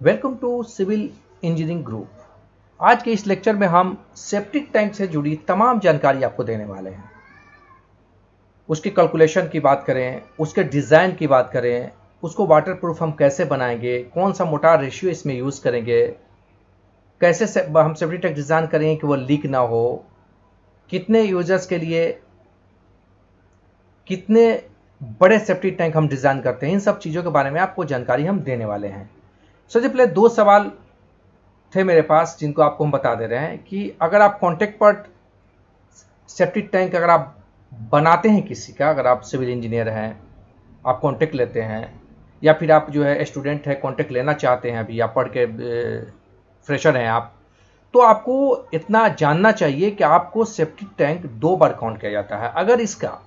Welcome to civil engineering group. आज के इस लेक्चर में हम सेप्टिक टैंक से जुड़ी तमाम जानकारी आपको देने वाले हैं। उसकी कैलकुलेशन की बात करें, उसके डिज़ाइन की बात करें, उसको वाटर प्रूफ हम कैसे बनाएंगे, कौन सा मोटार रेशियो इसमें यूज़ करेंगे, कैसे हम सेप्टिक टैंक डिज़ाइन करेंगे कि वो लीक ना हो, कितने यूजर्स के लिए कितने बड़े सेप्टिक टैंक हम डिज़ाइन करते हैं, इन सब चीज़ों के बारे में आपको जानकारी हम देने वाले हैं। सबसे पहले दो सवाल थे मेरे पास जिनको आपको हम बता दे रहे हैं कि अगर आप कॉन्ट्रैक्ट पर सेप्टिक टैंक अगर आप बनाते हैं किसी का, अगर आप सिविल इंजीनियर हैं, आप कॉन्ट्रैक्ट लेते हैं, या फिर आप जो है स्टूडेंट है कॉन्ट्रैक्ट लेना चाहते हैं, अभी आप पढ़ के फ्रेशर हैं आप, तो आपको इतना जानना चाहिए कि आपको सेप्टिक टैंक 2 बार काउंट किया जाता है। अगर इसका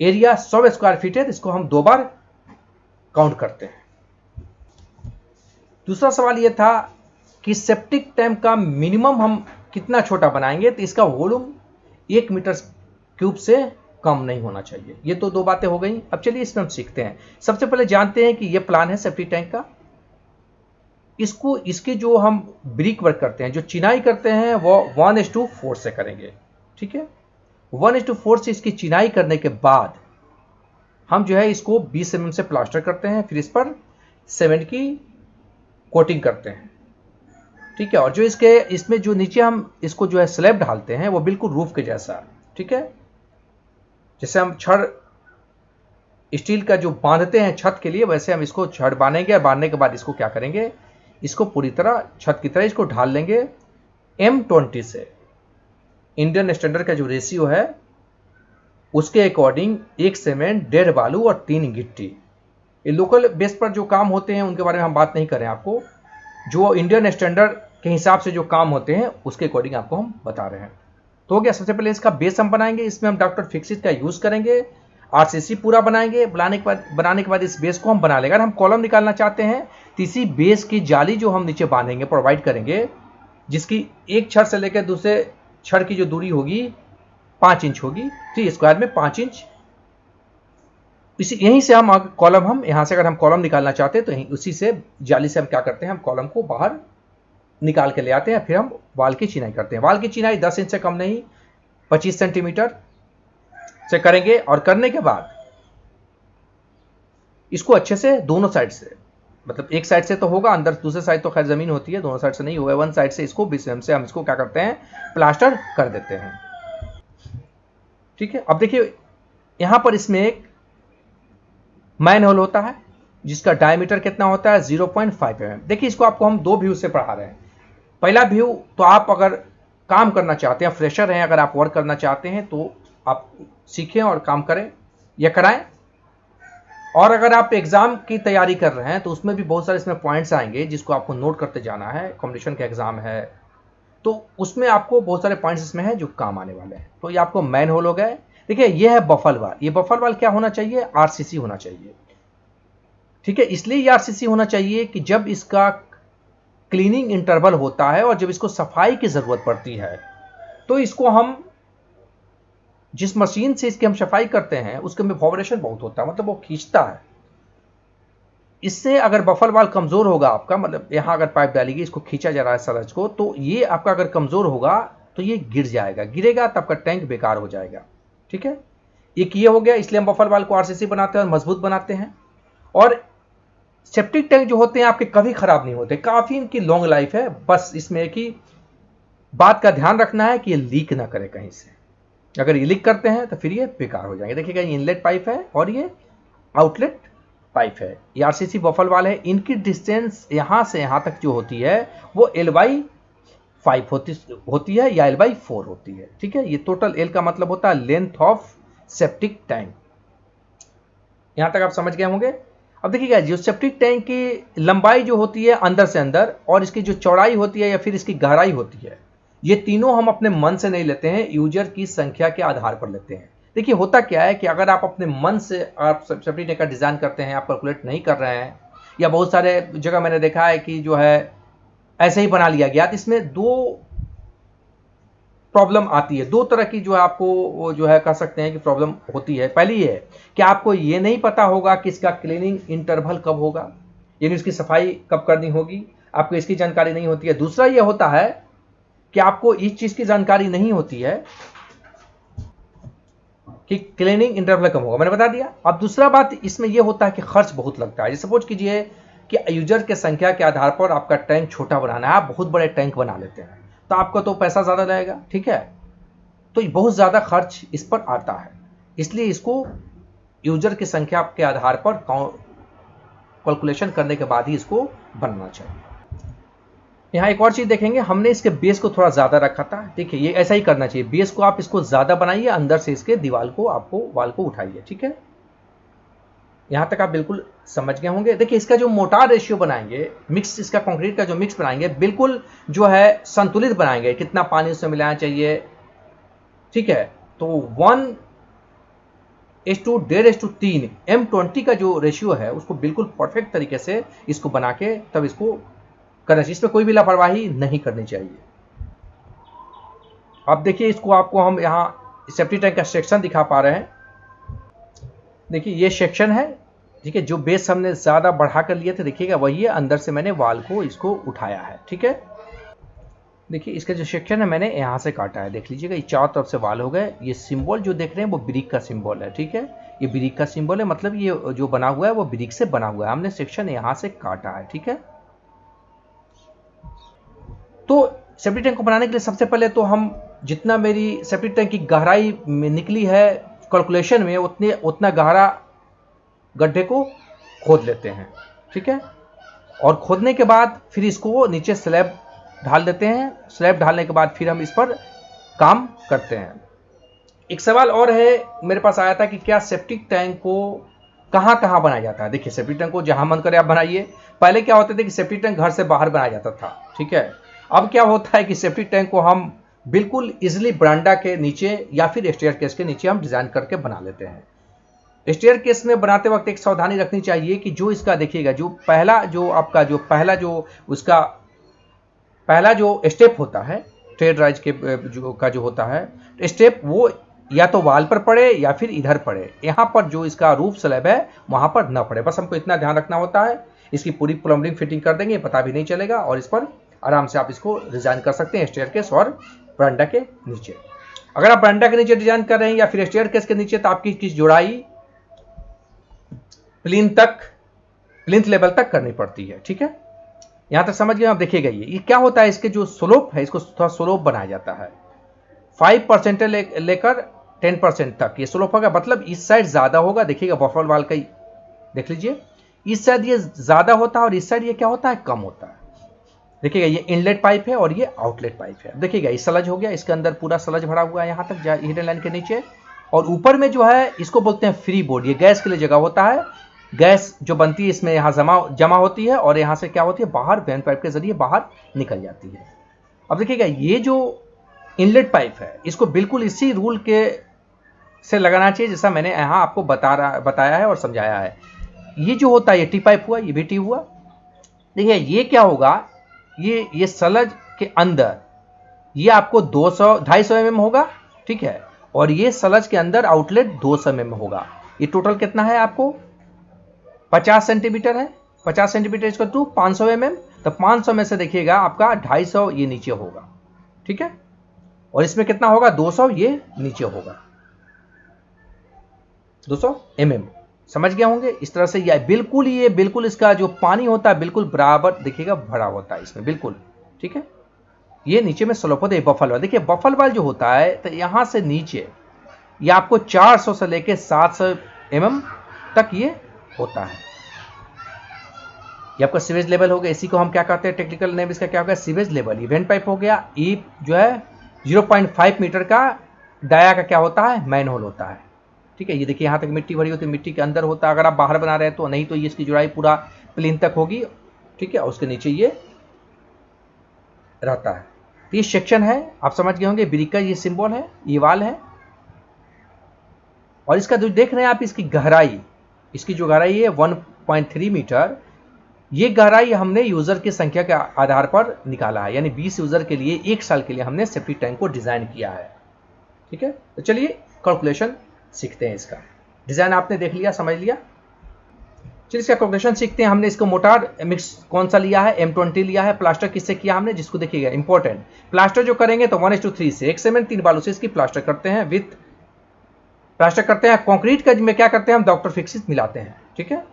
एरिया 100 स्क्वायर फीट है तो इसको हम 2 बार काउंट करते हैं। दूसरा सवाल यह था कि सेप्टिक टैंक का मिनिमम हम कितना छोटा बनाएंगे तो इसका वॉल्यूम 1 मीटर क्यूब से कम नहीं होना चाहिए। ये तो 2 बातें हो गई। अब चलिए इसमें हम सीखते हैं। सबसे पहले जानते हैं कि ये प्लान है सेप्टिक टैंक का। इसके जो हम ब्रिक वर्क करते हैं, जो चिनाई करते हैं, वो 1:4 से करेंगे। ठीक है, 1:4 से इसकी चिनाई करने के बाद हम जो है इसको 20 mm से प्लास्टर करते हैं, फिर इस पर सीमेंट की कोटिंग करते हैं। ठीक है, और जो इसमें जो नीचे हम इसको जो है स्लैब ढालते हैं वो बिल्कुल रूफ के जैसा। ठीक है, जैसे हम छड़ स्टील का जो बांधते हैं छत के लिए, वैसे हम इसको छड़ बांधेंगे और बांधने के बाद इसको क्या करेंगे, इसको पूरी तरह छत की तरह इसको ढाल लेंगे। M20 से इंडियन स्टैंडर्ड का जो रेशियो है उसके अकॉर्डिंग 1 सीमेंट, 1.5 बालू और 3 गिट्टी। ये लोकल बेस पर जो काम होते हैं उनके बारे में हम बात नहीं करें, आपको जो इंडियन स्टैंडर्ड के हिसाब से जो काम होते हैं उसके अकॉर्डिंग आपको हम बता रहे हैं। तो हो गया, सबसे पहले इसका बेस हम बनाएंगे। इसमें हम डॉक्टर फिक्सिट का यूज करेंगे। RCC पूरा बनाएंगे। बनाने के बाद इस बेस को हम बना लेंगे। अगर हम कॉलम निकालना चाहते हैं तो इसी बेस की जाली जो हम नीचे बांधेंगे, प्रोवाइड करेंगे, जिसकी एक छड़ से लेकर दूसरे छड़ की जो दूरी होगी 5 इंच होगी। ठीक, स्क्वायर में 5 इंच। यहीं से हम कॉलम यहां से अगर हम कॉलम निकालना चाहते हैं तो उसी से जाली से हम क्या करते हैं, हम कॉलम को बाहर निकाल के ले आते हैं। फिर हम वाल की चिनाई करते हैं। वाल की चिनाई 10 इंच से कम नहीं, 25 सेंटीमीटर से करेंगे। और करने के बाद इसको अच्छे से दोनों साइड से, मतलब एक साइड से तो होगा अंदर, दूसरे साइड तो खैर जमीन होती है, दोनों साइड से नहीं होगा, वन साइड से इसको 20 mm से हम इसको क्या करते हैं, प्लास्टर कर देते हैं। ठीक है, अब देखिए यहां पर इसमें एक मैन होल होता है जिसका डायमीटर कितना होता है, 0.5 mm। देखिए इसको आपको हम 2 व्यू से पढ़ा रहे हैं। पहला व्यू तो आप अगर काम करना चाहते हैं, फ्रेशर हैं, अगर आप वर्क करना चाहते हैं तो आप सीखें और काम करें या कराएं। और अगर आप एग्जाम की तैयारी कर रहे हैं तो उसमें भी बहुत सारे इसमें पॉइंट्स आएंगे जिसको आपको नोट करते जाना है। कॉम्पिटिशन का एग्जाम है तो उसमें आपको बहुत सारे पॉइंट्स इसमें हैं जो काम आने वाले हैं। तो ये आपको मैन होल हो गए। देखिए ये है बफल वाल। ये बफल वाल क्या होना चाहिए, RCC होना चाहिए। ठीक है, इसलिए ये RCC होना चाहिए कि जब इसका क्लीनिंग इंटरवल होता है और जब इसको सफाई की जरूरत पड़ती है तो इसको हम जिस मशीन से इसकी हम सफाई करते हैं उसके में वाइब्रेशन बहुत होता है, मतलब वो खींचता है। इससे अगर बफल वाल कमजोर होगा आपका, मतलब यहां अगर पाइप डालेगी, इसको खींचा जा रहा है सलज को, तो ये आपका अगर कमजोर होगा तो ये गिर जाएगा, गिरेगा तब का टैंक बेकार हो जाएगा। ठीक है, एक ये हो गया। इसलिए हम बफल वाल को RCC बनाते हैं और मजबूत बनाते हैं। और सेप्टिक टैंक जो होते हैं आपके कभी खराब नहीं होते, काफी इनकी लॉन्ग लाइफ है। बस इसमें एक ही बात का ध्यान रखना है कि ये लीक ना करे कहीं से। अगर ये लीक करते हैं तो फिर ये बेकार हो जाएंगे। देखिएगा ये इनलेट पाइप है और ये आउटलेट पाइप है। ये RCC बफल वाल है। इनकी डिस्टेंस यहां से यहां तक जो होती है वो L/5 होती है या L/4 होती है। ठीक है, ये टोटल L का मतलब होता है लेंथ ऑफ सेप्टिक टैंक। यहां तक आप समझ गए होंगे। अब देखिएगा जो सेप्टिक टैंक की लंबाई जो होती है अंदर से अंदर, और इसकी जो चौड़ाई होती है या फिर इसकी गहराई होती है, ये तीनों हम अपने मन से नहीं लेते हैं, यूजर की संख्या के आधार पर लेते हैं। देखिए होता क्या है कि अगर आप अपने मन से आप सेप्टिक टैंक का डिजाइन करते हैं, आप कैलकुलेट नहीं कर रहे हैं, या बहुत सारे जगह मैंने देखा है कि जो है ऐसे ही बना लिया गया, तो इसमें 2 प्रॉब्लम आती है। 2 तरह की जो है आपको जो है कह सकते हैं कि प्रॉब्लम होती है। पहली है कि आपको ये नहीं पता होगा कि इसका क्लीनिंग इंटरवल कब होगा, यानी उसकी सफाई कब करनी होगी, आपको इसकी जानकारी नहीं होती है। दूसरा ये होता है कि आपको इस चीज की जानकारी नहीं होती है कि क्लीनिंग इंटरवल कम होगा, मैंने बता दिया। अब दूसरा बात इसमें यह होता है कि खर्च बहुत लगता है। जैसे सपोज कीजिए कि यूजर के संख्या के आधार पर आपका टैंक छोटा बनाना है, आप बहुत बड़े टैंक बना लेते हैं तो आपका तो पैसा ज़्यादा लगेगा, ठीक है, तो बहुत ज़्यादा खर्च इस पर आता है। इसलिए इसको यूजर की संख्या के आधार पर कैलकुलेशन करने के बाद ही इसको बनना चाहिए। यहाँ एक और चीज़ देखेंगे, हमने इसके बेस को थोड़ा ज़्यादा रखा था। देखिए ये ऐसा ही करना चाहिए, बेस को आप इसको ज़्यादा बनाइए, अंदर से इसके दीवार को आपको वाल को उठाइए, ठीक है। यहाँ तक आप बिल्कुल समझ गए होंगे। देखिए इसका जो मोटार रेशियो बनाएंगे, मिक्स इसका कंक्रीट का जो मिक्स बनाएंगे, बिल्कुल जो है संतुलित बनाएंगे, कितना पानी उसमें मिलाना चाहिए, ठीक है। तो 1:1:3 M20 का जो रेशियो है उसको बिल्कुल परफेक्ट तरीके से इसको बना के तब इसको करना चाहिए। इसमें कोई भी लापरवाही नहीं करनी चाहिए। अब देखिए इसको आपको हम यहाँ सेफ्टी टैंक का सेक्शन दिखा पा रहे हैं। देखिए ये सेक्शन है, ठीक है, जो बेस हमने ज़्यादा बढ़ा कर लिए थे, देखिएगा वही है, अंदर से मैंने वाल को इसको उठाया है, ठीक है। देखिए इसका जो सेक्शन है मैंने यहाँ से काटा है, देख लीजिएगा, ये चारों तरफ से वाल हो गए। ये सिंबल जो देख रहे हैं वो ब्रिक का सिंबल है, ठीक है, ये ब्रिक का सिंबल है, मतलब ये जो बना हुआ है वो ब्रिक से बना हुआ है। हमने सेक्शन यहाँ से काटा है, ठीक है। तो सेफ्टी टैंक को बनाने के लिए सबसे पहले तो हम जितना मेरी सेफ्टी टैंक की गहराई में निकली है कैलकुलेशन में, उतना गहरा गड्ढे को खोद लेते हैं, ठीक है। और खोदने के बाद फिर इसको नीचे स्लैब ढाल देते हैं। स्लैब ढालने के बाद फिर हम इस पर काम करते हैं। एक सवाल और है मेरे पास आया था कि क्या सेप्टिक टैंक को कहाँ कहाँ बनाया जाता है। देखिए सेप्टिक टैंक को जहां मन करे आप बनाइए। पहले क्या होते थे कि सेप्टिक टैंक घर से बाहर बनाया जाता था, ठीक है। अब क्या होता है कि सेप्टिक टैंक को हम बिल्कुल इजिली बरांडा के नीचे या फिर स्टेयरकेस के नीचे हम डिजाइन करके बना लेते हैं। स्टेयरकेस में बनाते वक्त एक सावधानी रखनी चाहिए कि जो इसका देखिएगा, जो पहला जो स्टेप होता है ट्रेड राइज के जो होता है स्टेप, वो या तो वाल पर पड़े या फिर इधर पड़े। यहाँ पर जो इसका रूफ स्लैब है वहां पर न पड़े, बस हमको इतना ध्यान रखना होता है। इसकी पूरी प्लम्बिंग फिटिंग कर देंगे, पता भी नहीं चलेगा, और इस पर आराम से आप इसको डिजाइन कर सकते हैं स्टेयरकेस और बरांडा के नीचे। अगर आप बरांडा के नीचे डिजाइन कर रहे हैं या फिर स्टेयरकेस के नीचे, तो आपकी इसकी जुड़ाई प्लिंथ लेवल तक करनी पड़ती है, ठीक है। यहां तक समझ गए आप। देखिएगा ये क्या होता है, इसके जो स्लोप है इसको थोड़ा स्लोप बनाया जाता है। 5% लेकर 10% तक ये स्लोप होगा, मतलब इस साइड ज्यादा होगा। देखिएगा बफल वाल का देख लीजिए, इस साइड ये ज्यादा होता है और इस साइड ये क्या होता है, कम होता है। देखिएगा ये इनलेट पाइप है और ये आउटलेट पाइप है। देखिएगा ये सलज हो गया, इसके अंदर पूरा सलज भरा हुआ है यहाँ तक हिडन लाइन के नीचे। और ऊपर में जो है इसको बोलते हैं फ्री बोर्ड, ये गैस के लिए जगह होता है। गैस जो बनती है इसमें यहाँ जमा होती है और यहाँ से क्या होती है, बाहर वेन पाइप के जरिए बाहर निकल जाती है। अब देखिएगा ये जो इनलेट पाइप है इसको बिल्कुल इसी रूल के से लगाना चाहिए जैसा मैंने यहाँ आपको बताया है और समझाया है। ये जो होता है ये टी पाइप हुआ, ये भी टी हुआ। देखिए ये क्या होगा, ये सलज के अंदर ये आपको 250 mm होगा, ठीक है, और ये सलज के अंदर आउटलेट 200 mm होगा। ये टोटल कितना है आपको 50 सेंटीमीटर है। 50 सेंटीमीटर इसको टू 500 mm, तो 500 में से देखिएगा आपका 250 ये नीचे होगा, ठीक है, और इसमें कितना होगा 200 ये नीचे होगा, 200 mm। समझ गए होंगे। इस तरह से ये बिल्कुल इसका जो पानी होता है बिल्कुल बराबर देखिएगा भरा होता है इसमें बिल्कुल, ठीक है। ये नीचे में स्लोप होता है बफल वाल। देखिए बफल वाल जो होता है तो यहां से नीचे ये आपको 400 से लेके 700 mm तक ये होता है। ये आपका सीवेज लेवल हो गया, इसी को हम क्या कहते हैं, टेक्निकल नेम इसका क्या हो गया, सीवेज लेवल। ये वेंट पाइप हो गया। ई जो है 0.5 मीटर का डाया का क्या होता है, मैन होल होता है, ठीक है। ये देखिए यहाँ तक मिट्टी भरी होती है, मिट्टी के अंदर होता है अगर आप बाहर बना रहे हैं तो, नहीं तो ये इसकी जुड़ाई पूरा प्लेन तक होगी, ठीक है, और उसके नीचे ये रहता है। तो ये सेक्शन है, आप समझ गए होंगे। ब्रिक का ये सिंबल है, ये वाल है, और इसका जो देख रहे हैं आप इसकी गहराई, इसकी जो गहराई है 1.3 मीटर। ये गहराई हमने यूजर की संख्या के आधार पर निकाला है, यानी 20 यूजर के लिए 1 साल के लिए हमने सेफ्टी टैंक को डिजाइन किया है, ठीक है। तो चलिए कैलकुलेशन सीखते हैं। इसका डिजाइन आपने देख लिया, समझ लिया। चलिए इसका कैलकुलेशन सीखते हैं। हमने इसको मोटार मिक्स कौन सा लिया है, M20 लिया है। प्लास्टर किससे किया हमने, जिसको देखिएगा इंपॉर्टेंट, प्लास्टर जो करेंगे तो 1:3 से 1 सीमेंट 3 बालू से इसकी प्लास्टर करते हैं विथ प्लास्टर करते हैं। कंक्रीट का में क्या करते हैं हम, डॉक्टर फिक्सिट मिलाते हैं, ठीक है।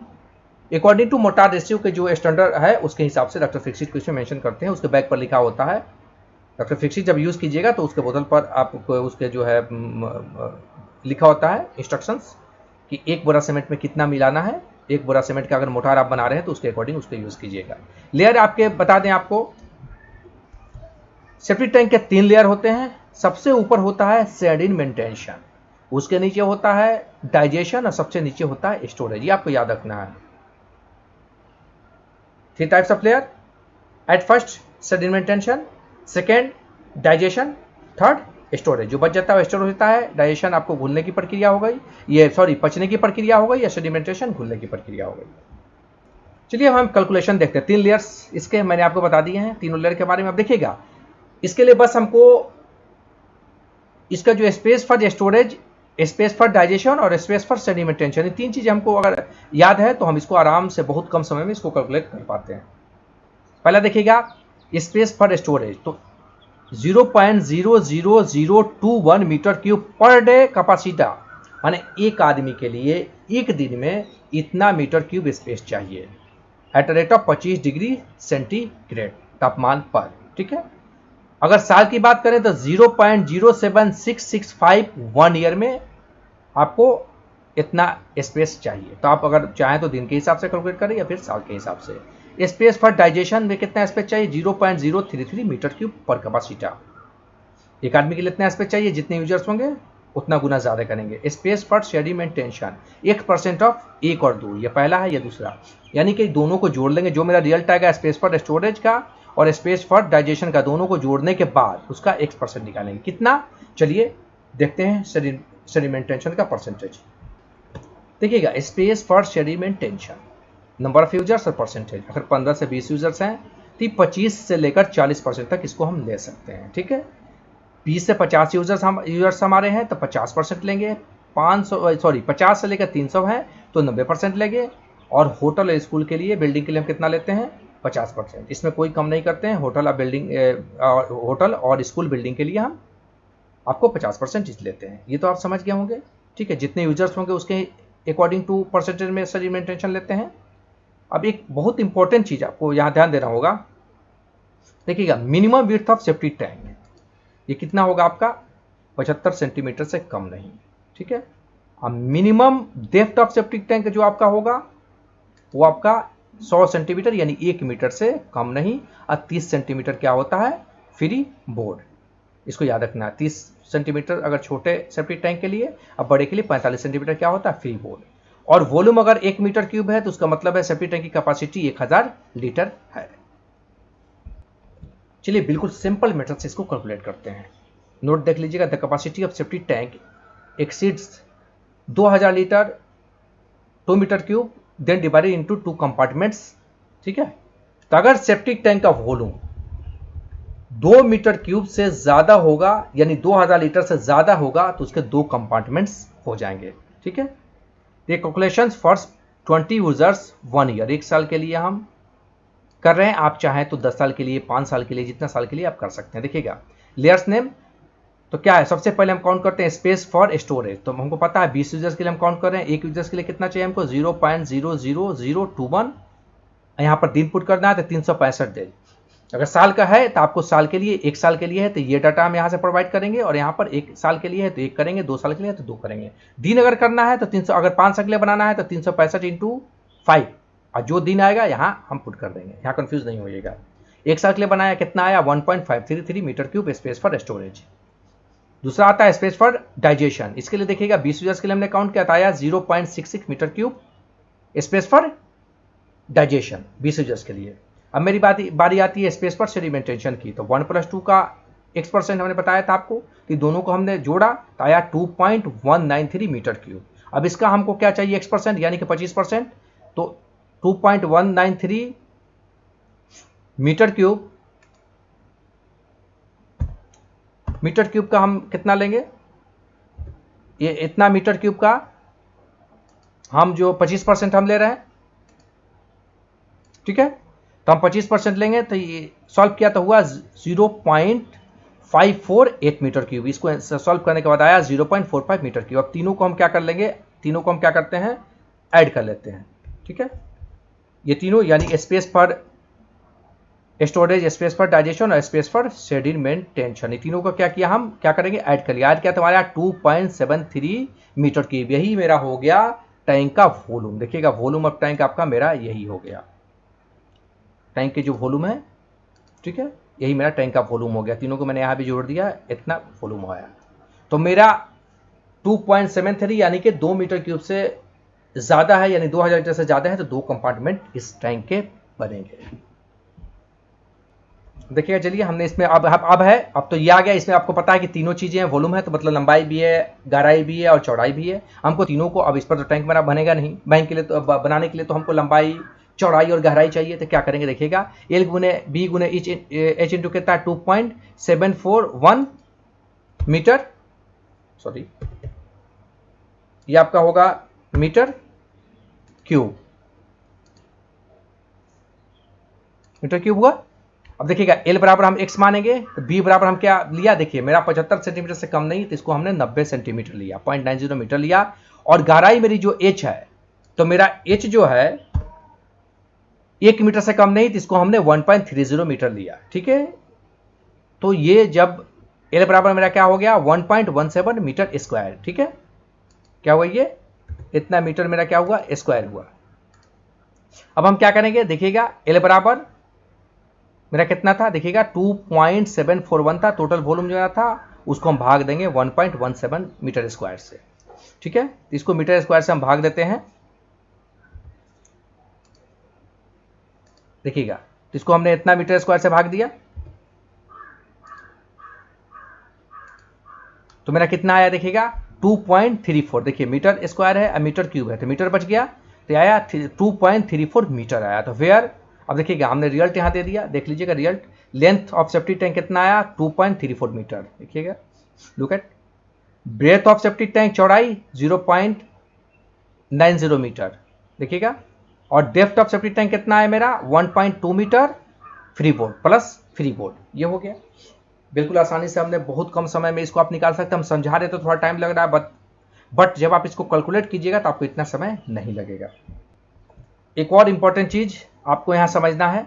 अकॉर्डिंग टू मोटार रेशियो के जो स्टैंडर्ड है उसके हिसाब से डॉक्टर फिक्सिट को इसमें मेंशन करते हैं। उसके बैक पर लिखा होता है डॉक्टर फिक्सिट। जब यूज़ कीजिएगा तो उसके बोतल पर आपको उसके जो है लिखा होता है इंस्ट्रक्शंस कि 1 बोरा सीमेंट में कितना मिलाना है। 1 बोरा सीमेंट का अगर मोटार आप बना रहे हैं तो उसके अकॉर्डिंग उसको यूज़ कीजिएगा। लेयर आपके बता दें आपको, सेफ्टी टैंक के 3 लेयर होते हैं। सबसे ऊपर होता है सेडिमेंटेशन, उसके नीचे होता है डाइजेशन और सबसे नीचे होता है स्टोरेज। ये आपको याद रखना है। 3 types of layer, at first sedimentation, second digestion, third storage. जो बच जाता है स्टोरेज होता है। डाइजेशन आपको घुलने की प्रक्रिया हो गई, ये सॉरी पचने की प्रक्रिया हो गई, या सेडिमेंटेशन घुलने की प्रक्रिया हो गई। चलिए अब हम कैलकुलेशन देखते हैं। 3 लेयर्स इसके मैंने आपको बता दिए हैं, तीनों लेयर के बारे में। अब देखिएगा इसके लिए बस हमको इसका जो space for storage, space for digestion और स्पेस फॉर सेडिमेंटेशन, ये 3 चीज़ हमको अगर याद है तो हम इसको आराम से बहुत कम समय में इसको कैलकुलेट कर पाते हैं। पहला देखिएगा स्पेस फॉर स्टोरेज, तो 0.00021 metre cube per day capacity, माने एक आदमी के लिए एक दिन में इतना मीटर क्यूब स्पेस चाहिए at rate of 25 degree centigrade तापमान पर, ठीक है। अगर साल की बात करें तो 0.07665 1 ईयर में आपको इतना स्पेस चाहिए। तो आप अगर चाहें तो दिन के हिसाब से कैलकुलेट करें या फिर साल के हिसाब से। स्पेस फॉर डाइजेशन में कितना स्पेस चाहिए, 0.033 मीटर क्यूब पर कैपेसिटी। एक आदमी के लिए इतना स्पेस चाहिए, जितने यूजर्स होंगे उतना गुना ज़्यादा करेंगे। स्पेस फॉर सेडिमेंटेशन 1% ऑफ 1 और 2, ये पहला है ये दूसरा, यानी कि दोनों को जोड़ लेंगे। जो मेरा रिजल्ट आएगा स्पेस फॉर स्टोरेज का और स्पेस फॉर डाइजेशन का, दोनों को जोड़ने के बाद उसका 1% निकालेंगे। कितना, चलिए देखते हैं सेडिमेंटेशन का परसेंटेज। देखिएगा space for sedimentation, number of users और परसेंटेज। अगर 15 से 20 यूजर्स हैं तो 25 से लेकर 40% तक इसको हम ले सकते हैं, ठीक है। 20 से 50 यूजर्स हमारे हैं तो 50% लेंगे। 50 से लेकर 300 है तो 90% लेंगे। और होटल और स्कूल के लिए, बिल्डिंग के लिए हम कितना लेते हैं, 50%। इसमें कोई कम नहीं करते हैं। होटल और स्कूल बिल्डिंग के लिए हम आपको 50% लेते हैं। ये तो आप समझ गए होंगे, ठीक है। जितने यूजर्स होंगे उसके अकॉर्डिंग टू परसेंटेज में सेडिमेंटेशन लेते हैं। अब एक बहुत इंपॉर्टेंट चीज आपको यहां ध्यान देना होगा, देखिएगा minimum width of safety tank, ये कितना होगा आपका, 75 सेंटीमीटर से कम नहीं, ठीक है। अब minimum depth of safety tank जो आपका होगा वो आपका 100 सेंटीमीटर यानी 1 मीटर से कम नहीं। और 30 सेंटीमीटर क्या होता है, फ्री बोर्ड। इसको याद रखना है, 30 सेंटीमीटर अगर छोटे सेफ्टी टैंक के लिए, अब बड़े के लिए 45 सेंटीमीटर क्या होता है, फ्री बोर्ड। और वॉल्यूम अगर 1 मीटर क्यूब है तो उसका मतलब है सेफ्टी टैंक की कैपेसिटी 1000 लीटर है। चलिए बिल्कुल सिंपल मेथड से इसको कैलकुलेट करते हैं। नोट देख लीजिएगा, the capacity of safety tank exceeds 2000 litre 2 metre cube then divided into 2 compartments, ठीक है। तो अगर सेफ्टी टैंक का वॉल्यूम 2 मीटर क्यूब से ज्यादा होगा यानी 2000 लीटर से ज्यादा होगा तो उसके 2 कंपार्टमेंट्स हो जाएंगे, ठीक है। ये कैलकुलेशन फॉर 20 यूजर्स 1 ईयर, 1 साल के लिए हम कर रहे हैं। आप चाहें तो 10 साल के लिए, 5 साल के लिए, जितना साल के लिए आप कर सकते हैं। देखिएगा लेयर्स नेम तो क्या है, सबसे पहले हम काउंट करते हैं स्पेस फॉर स्टोरेज। तो हमको पता है 20 यूजर्स के लिए हम काउंट कर रहे हैं। 1 यूजर्स के लिए कितना चाहिए हमको, 0.00021। यहाँ पर दिन पुट करना है तो 365 दिन। अगर साल का है तो आपको साल के लिए, 1 साल के लिए है तो ये डाटा हम यहाँ से प्रोवाइड करेंगे। और यहाँ पर 1 साल के लिए है तो 1 करेंगे, 2 साल के लिए है तो 2 करेंगे। दिन अगर करना है तो 300, अगर 5 साल के लिए बनाना है तो 365 इंटू 5, और जो दिन आएगा यहाँ हम पुट कर देंगे। यहाँ कंफ्यूज नहीं होइएगा। 1 साल के लिए बनाया कितना आया, 1.533 metre cube space for storage. दूसरा आता है स्पेस फॉर डाइजेशन। इसके लिए देखिएगा 20 यूजर्स के लिए हमने काउंट किया था, आया 0.66 metre cube space for digestion 20 users के लिए। अब मेरी बारी आती है स्पेस फॉर सेडिमेंटेशन की। तो 1+2 का x% हमने बताया था आपको, तो दोनों को हमने जोड़ा तो आया 2.193 मीटर क्यूब। अब इसका हमको क्या चाहिए, x% यानी कि 25%। तो 2.193 मीटर क्यूब का हम कितना लेंगे, ये इतना मीटर क्यूब का हम जो 25% हम ले रहे हैं ठीक है, तो हम 25% लेंगे तो ये सॉल्व किया तो हुआ 0.548 मीटर क्यूब। इसको सॉल्व करने के बाद आया 0.45 मीटर क्यूब। अब तीनों को हम क्या कर लेंगे, तीनों को हम क्या करते हैं, ऐड कर लेते हैं। ठीक है, ये तीनों यानी space for storage, space for digestion और स्पेस फॉर सेडिमेंटेशन, ये तीनों को क्या किया, हम क्या करेंगे, ऐड कर लिया। ऐड किया तो हमारा 2.73 मीटर क्यूब, यही मेरा हो गया टैंक का वॉल्यूम। देखिएगा वॉल्यूम ऑफ टैंक आपका मेरा यही हो गया, टैंक के जो वॉल्यूम है, ठीक है, यही मेरा टैंक का वॉल्यूम हो गया। तीनों को मैंने यहां भी जोड़ दिया, इतना वॉल्यूम आया। तो मेरा 2.73 यानी कि 2 मीटर क्यूब से ज्यादा है, यानी 2000 लीटर से ज्यादा है, तो 2 कंपार्टमेंट इस टैंक के बनेंगे। देखिएगा, चलिए हमने इसमें अब है, अब तो ये आ गया। इसमें आपको पता है कि तीनों चीजें हैं, वॉल्यूम है तो मतलब लंबाई भी है, गहराई भी है और चौड़ाई भी है। हमको तीनों को, अब इस पर तो टैंक मेरा बनेगा नहीं, बैंक के लिए तो बनाने के लिए तो हमको लंबाई, चौड़ाई और गहराई चाहिए। तो क्या करेंगे, देखिएगा, एल गुने बी गुने एच इंटू कितना है 2.741 मीटर, सॉरी ये आपका होगा मीटर क्यूब, मीटर क्यूब हुआ। अब देखिएगा एल बराबर हम x मानेंगे, तो बी बराबर हम क्या लिया, देखिए मेरा 75 सेंटीमीटर से कम नहीं, तो इसको हमने 90 सेंटीमीटर लिया, 0.90 मीटर लिया। और गहराई मेरी जो h है, तो मेरा h जो है 1 मीटर से कम नहीं, तो इसको हमने 1.30 मीटर लिया। ठीक है, तो ये जब एल बराबर मेरा क्या हो गया 1.17 मीटर स्क्वायर। ठीक है, क्या हुआ, ये इतना मीटर मेरा क्या हुआ, स्क्वायर हुआ। अब हम क्या करेंगे, देखिएगा एल बराबर मेरा कितना था, देखिएगा 2.741 था, टोटल वॉल्यूम जो था उसको हम भाग देंगे 1.17 मीटर स्क्वायर से। ठीक है, इसको मीटर स्क्वायर से हम भाग देते हैं। देखिएगा, तो इसको हमने इतना मीटर स्क्वायर से भाग दिया, तो मेरा कितना आया, देखिएगा 2.34। देखिए मीटर स्क्वायर है, मीटर क्यूब है, तो मीटर बच गया, तो आया 2.34 मीटर आया। तो वेयर, अब देखिएगा हमने रिजल्ट यहां दे दिया, देख लीजिएगा result. Length of safety tank कितना आया 2.34 मीटर। देखिएगा, look at, breadth of safety tank चौड़ाई 0.90 मीटर। देखिएगा, और डेप्थ ऑफ सेफ्टी टैंक कितना है मेरा 1.2 metre, free board plus free board, ये हो गया। बिल्कुल आसानी से हमने बहुत कम समय में इसको आप निकाल सकते हैं। हम समझा रहे तो थोड़ा टाइम लग रहा है, बट जब आप इसको कैलकुलेट कीजिएगा तो आपको इतना समय नहीं लगेगा। एक और इंपॉर्टेंट चीज आपको यहां समझना है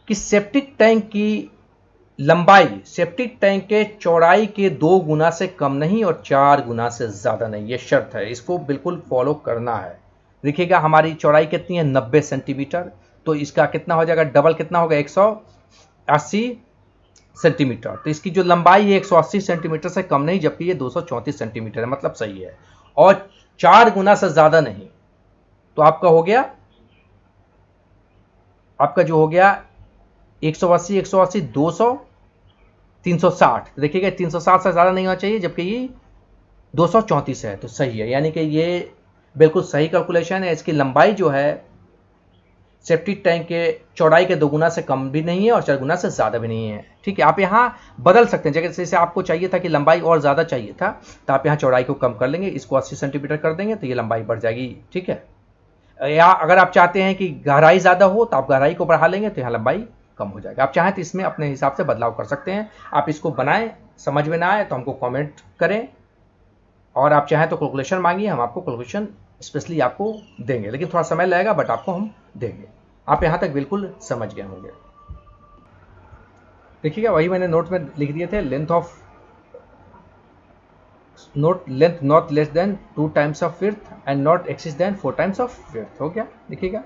कि सेप्टिक टैंक की लंबाई सेप्टिक टैंक के चौड़ाई के 2 गुना से कम नहीं और 4 गुना से ज्यादा नहीं, ये शर्त है, इसको बिल्कुल फॉलो करना है। देखिएगा हमारी चौड़ाई कितनी है 90 सेंटीमीटर, तो इसका कितना हो जाएगा, डबल कितना होगा 180 सेंटीमीटर। तो इसकी जो लंबाई है 180 सेंटीमीटर से कम नहीं, जबकि ये 234 सेंटीमीटर है, मतलब सही है, और 4 गुना से ज्यादा नहीं। तो आपका हो गया, आपका जो हो गया 180 180 200 360। देखिएगा 360 से ज्यादा नहीं होना चाहिए, जबकि ये 234 है, तो सही है, यानी कि ये बिल्कुल सही कैलकुलेशन है। इसकी लंबाई जो है सेफ्टी टैंक के चौड़ाई के 2 गुना से कम भी नहीं है और 4 गुना से ज्यादा भी नहीं है। ठीक है, आप यहाँ बदल सकते हैं, जैसे आपको चाहिए था कि लंबाई और ज्यादा चाहिए था, तो आप यहाँ चौड़ाई को कम कर लेंगे, इसको 80 सेंटीमीटर कर देंगे, तो ये लंबाई बढ़ जाएगी। ठीक है, या अगर आप चाहते हैं कि गहराई ज्यादा हो तो आप गहराई को बढ़ा लेंगे, तो यहाँ लंबाई कम हो जाएगा। आप चाहें तो इसमें अपने हिसाब से बदलाव कर सकते हैं। आप इसको बनाएं, समझ में ना आए तो हमको कमेंट करें, और आप चाहें तो कैलकुलेशन मांगिए, हम आपको कैलकुलेशन स्पेशली आपको देंगे, लेकिन थोड़ा समय लगेगा, बट आपको हम देंगे। आप यहां तक बिल्कुल समझ गए होंगे। देखिएगा, वही मैंने नोट में लिख दिए थे, length not less than 2 times of width and not exceeds than 4 times of width, हो गया। देखिएगा,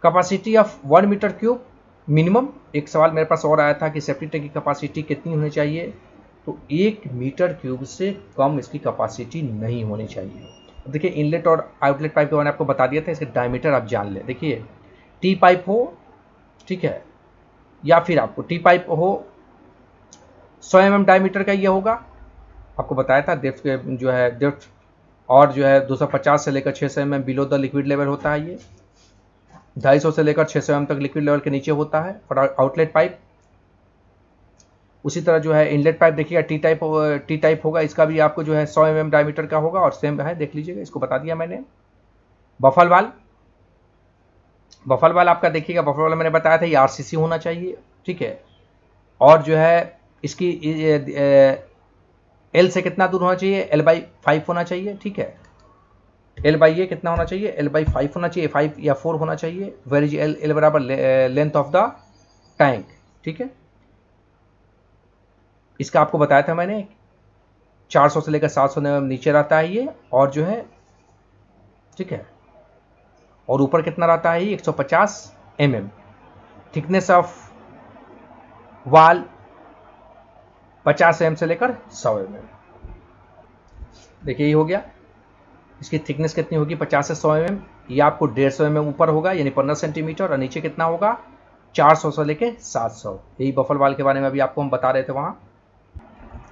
capacity of 1 metre cube minimum. एक सवाल मेरे पास और आया था कि सेफ्टी टैंक की कैपेसिटी कितनी होनी चाहिए, तो 1 मीटर क्यूब से कम इसकी कैपेसिटी नहीं होनी चाहिए। देखिए, इनलेट और आउटलेट पाइप के मैंने आपको बता दिया था, इसके डायमीटर आप जान लें। देखिए, टी पाइप हो, ठीक है, या फिर आपको टी पाइप हो 100 mm डायमीटर का, ये होगा, आपको बताया था। डेप्थ जो है डेप्थ और जो है 250 से लेकर 600 mm below the liquid level होता है, ये 250 से लेकर 600 mm तक लिक्विड लेवल के नीचे होता है फॉर आउटलेट पाइप। उसी तरह जो है इनलेट पाइप, देखिएगा टी टाइप होगा, इसका भी आपको जो है 100 mm डायमीटर का होगा और सेम है, देख लीजिएगा, इसको बता दिया मैंने। बफल वाल्व बफल वाल आपका देखिएगा, बफल वाल मैंने बताया था ये आरसीसी होना चाहिए, ठीक है। और जो है इसकी एल से कितना दूर होना चाहिए, L/5 होना चाहिए, ठीक है। L/A कितना होना चाहिए, L/5 होना चाहिए, 5 या 4 होना चाहिए। वेर इज L बराबर लेंथ ऑफ द टैंक, ठीक है। इसका आपको बताया था मैंने, 400 से लेकर 700 mm नीचे रहता है ये, और जो है, ठीक है, और ऊपर कितना रहता है ये 150 mm। थिकनेस ऑफ वाल 50 mm से लेकर 100 mm। देखिए ये हो गया, इसकी थिकनेस कितनी होगी 50 से 100 mm, ये आपको 150 mm ऊपर होगा यानी 15 सेंटीमीटर, और नीचे कितना होगा 400 से लेके 700। यही बफल वाल के बारे में अभी आपको हम बता रहे थे वहां।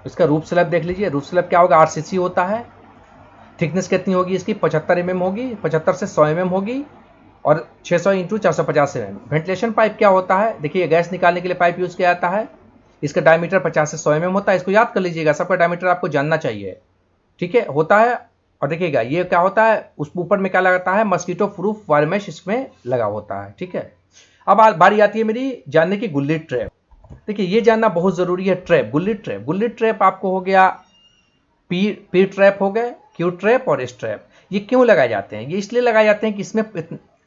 इसका रूफ स्लैब देख लीजिए, रूफ स्लैब क्या होगा, आरसीसी होता है। थिकनेस कितनी होगी इसकी 75 mm होगी, 75 से 100 mm होगी, और 600 × 450 mm। वेंटिलेशन पाइप क्या होता है, देखिए गैस निकालने के लिए पाइप यूज किया जाता है। इसका डायमीटर 50 से 100 mm होता है, इसको याद कर लीजिएगा, सबका डायमीटर आपको जानना चाहिए, ठीक है, होता है। और देखिएगा ये क्या होता है, उस ऊपर में क्या लगाता है, मस्कीटो प्रूफ वायर मेश इसमें लगा होता है, ठीक है। अब बारी आती है मेरी जानने की गुल्ली ट्रैप। देखिए ये जानना बहुत जरूरी है, ट्रैप, गुल्ली ट्रैप। गुल्ली ट्रैप आपको हो गया, पी ट्रैप हो गए, क्यू ट्रैप और एस ट्रैप। ये क्यों लगाए जाते हैं, ये इसलिए लगाए जाते हैं कि इसमें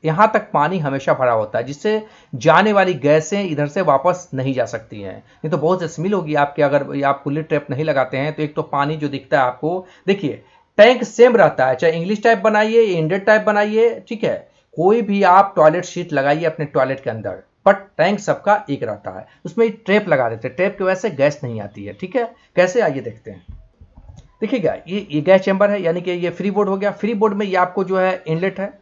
यहां तक पानी हमेशा भरा होता है, जिससे जाने वाली गैसें इधर से वापस नहीं जा सकती हैं। नहीं तो बहुत स्मेल होगी आपके, अगर आप गुल्ली ट्रैप नहीं लगाते हैं तो। एक तो पानी जो दिखता है आपको, देखिए टैंक सेम रहता है, चाहे इंग्लिश टाइप बनाइए, इंडियन टाइप बनाइए, ठीक है, कोई भी आप टॉयलेट सीट लगाइए अपने टॉयलेट के अंदर, बट टैंक सबका एक रहता है। उसमें ट्रैप लगा देते हैं, ट्रैप की वजह से गैस नहीं आती है, ठीक है। कैसे, आइए देखते हैं। देखिएगा ये गैस चैम्बर है, यानी कि ये फ्री बोर्ड हो गया। फ्री बोर्ड में ये आपको जो है इनलेट है,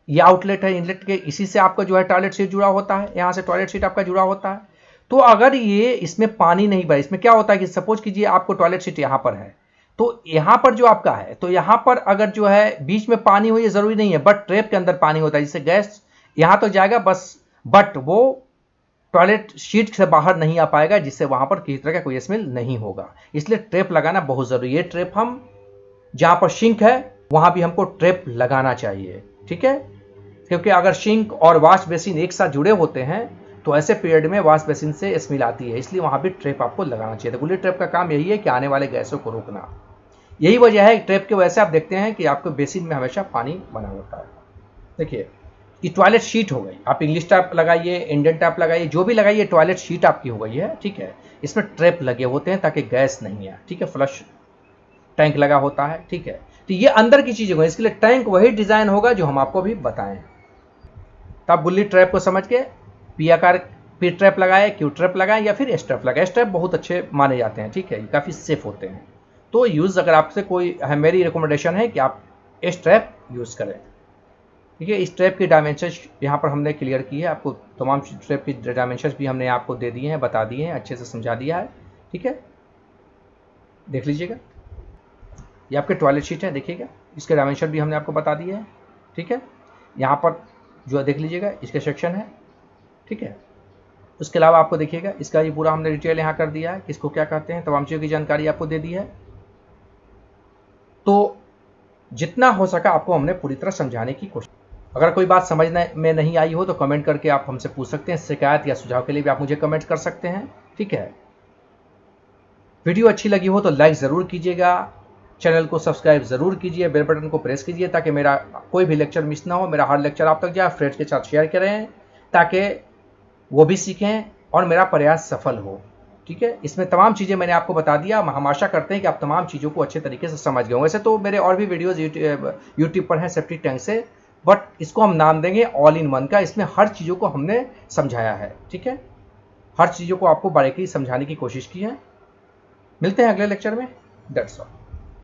ये आउटलेट है, इनलेट के इसी से आपका जो है टॉयलेट सीट जुड़ा होता है, यहां से टॉयलेट सीट आपका जुड़ा होता है। तो अगर ये इसमें पानी नहीं भरा, इसमें क्या होता है कि सपोज कीजिए आपको टॉयलेट सीट यहां पर है, तो यहां पर जो आपका है, तो यहां पर अगर जो है बीच में पानी हो, ये जरूरी नहीं है, बट ट्रैप के अंदर पानी होता है, जिससे गैस यहां तो जाएगा बस, बट वो टॉयलेट शीट से बाहर नहीं आ पाएगा, जिससे वहां पर किसी तरह का कोई स्मेल नहीं होगा। इसलिए ट्रैप लगाना बहुत जरूरी है। ट्रैप हम जहां पर सिंक है वहां भी हमको ट्रैप लगाना चाहिए, ठीक है, क्योंकि अगर सिंक और वॉश बेसिन एक साथ जुड़े होते हैं तो ऐसे पीरियड में वॉश बेसिन से स्मेल आती है, इसलिए वहां भी ट्रैप आपको लगाना चाहिए। तो गुल्ली ट्रैप का काम यही है कि आने वाले गैसों को रोकना। यही वजह है ट्रैप की वजह से आप देखते हैं कि आपको बेसिन में हमेशा पानी बना होता है। देखिए ये टॉयलेट शीट हो गई, आप इंग्लिश टैप लगाइए, इंडियन टैप लगाइए, जो भी लगाइए, टॉयलेट शीट आपकी हो गई है, ठीक है। इसमें ट्रैप लगे होते हैं ताकि गैस नहीं आए, ठीक है। फ्लश टैंक लगा होता है, ठीक है। तो ये अंदर की चीजें होंगी, इसके लिए टैंक वही डिजाइन होगा जो हम आपको भी बताएं। तो आप गुल्ली ट्रैप को समझ के पी आकार पी ट्रैप लगाए, क्यू ट्रैप लगाए, या फिर एस ट्रैप लगाए। एस ट्रैप बहुत अच्छे माने जाते हैं, ठीक है, ये काफी सेफ होते हैं। तो यूज अगर आपसे कोई है, मेरी रिकमेंडेशन है कि आप एस ट्रैप यूज करें, ठीक है। इस ट्रैप की डायमेंशन यहाँ पर हमने क्लियर की है, आपको तमाम ट्रैप की डायमेंशन भी हमने आपको दे दिए हैं, बता दिए हैं, अच्छे से समझा दिया है, ठीक है। देख लीजिएगा ये आपके टॉयलेट शीट है, देखिएगा इसके डायमेंशन भी हमने आपको बता दिए हैं, ठीक है। यहाँ पर जो देख लीजिएगा इसके सेक्शन है, ठीक है। उसके अलावा आपको देखिएगा इसका ये पूरा हमने डिटेल यहाँ कर दिया है, इसको क्या कहते हैं, तमाम चीज़ों की जानकारी आपको दे दी है। तो जितना हो सका आपको हमने पूरी तरह समझाने की कोशिश। अगर कोई बात समझने में नहीं आई हो तो कमेंट करके आप हमसे पूछ सकते हैं। शिकायत या सुझाव के लिए भी आप मुझे कमेंट कर सकते हैं, ठीक है। वीडियो अच्छी लगी हो तो लाइक ज़रूर कीजिएगा, चैनल को सब्सक्राइब ज़रूर कीजिए, बेल बटन को प्रेस कीजिए ताकि मेरा कोई भी लेक्चर मिस ना हो, मेरा हर लेक्चर आप तक जाए। फ्रेंड्स के साथ शेयर करें ताकि वो भी सीखें और मेरा प्रयास सफल हो, ठीक है। इसमें तमाम चीज़ें मैंने आपको बता दिया। हम आशा करते हैं कि आप तमाम चीज़ों को अच्छे तरीके से समझ गए होंगे। वैसे तो मेरे और भी वीडियोज़ यूट्यूब पर हैं सेफ्टी टैंक से, बट इसको हम नाम देंगे ऑल इन वन का। इसमें हर चीज़ों को हमने समझाया है, ठीक है, हर चीज़ों को आपको बारीकी समझाने की कोशिश की है। मिलते हैं अगले लेक्चर में, दैट्स ऑल।